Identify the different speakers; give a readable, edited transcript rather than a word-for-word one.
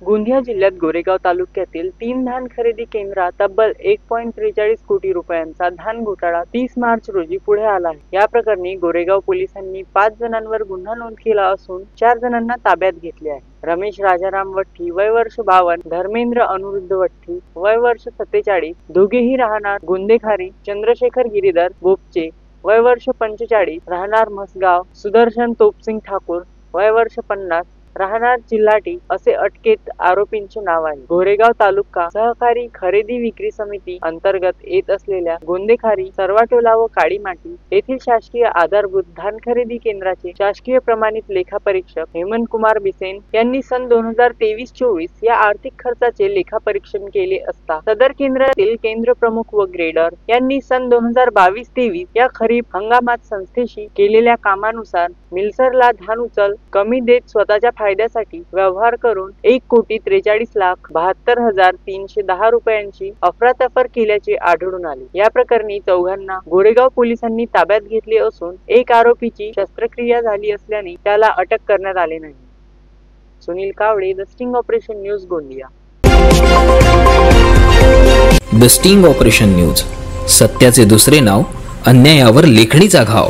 Speaker 1: गोंदिया जिल्ह्यात गोरेगाव तालुक्यातील 3 धान खरेदी केंद्रात तब्बल 1.43 कोटी रुपयांचा धान घोटाळा 30 मार्च रोजी पुढे आला आहे। या प्रकरणी गोरेगाव पोलिसांनी 5 जणांवर गुन्हा नोंद केला असून 4 जणांना ताब्यात घेतले आहे। रमेश राजाराम वट्टी वय वर्ष 52, धर्मेंद्र अनिरुद्ध वट्टी वय वर्ष 47, दोघेही राहणार गोंदेखारी, चंद्रशेखर गिरीधर बोपचे वय वर्ष 45, राहणार म्हसगाव, सुदर्शन तोपसिंग ठाकूर वय वर्ष 50, राहणार चिल्हाटी असे अटकेत आरोपींचे नाव आहे। गोरेगाव तालुका सहकारी खरेदी विक्री समिती अंतर्गत येत असलेल्या गोंदेखारी, सर्वाटोला व काळीमाटी येथील शासकीय आधारभूत धान खरेदी केंद्राचे शासकीय प्रमाणित लेखापरीक्षक हेमंत कुमार बिसेन यांनी सन 2023-24 या आर्थिक खर्चाचे लेखापरीक्षण केले असता सदर केंद्रातील केंद्र प्रमुख व ग्रेडर यांनी सन 2022-23 या खरीप हंगामात संस्थेशी केलेल्या कामानुसार मिलसरला धान उचल कमी देत स्वतःच्या फायद्यासाठी व्यवहार करून 1,43,72,310 रुपयांची अफरातफर केल्याचे आढळून आले। या प्रकरणी चौघांना गोरेगाव पोलिसांनी ताब्यात घेतले असून एक आरोपीची शस्त्रक्रिया झाली असल्याने त्याला अटक करण्यात आले नाही। Sunil Kawade, the sting operation news, Gondia.
Speaker 2: The sting operation news, सत्याचे दुसरे नाव, अन्यायावर लेखणीचा घाव।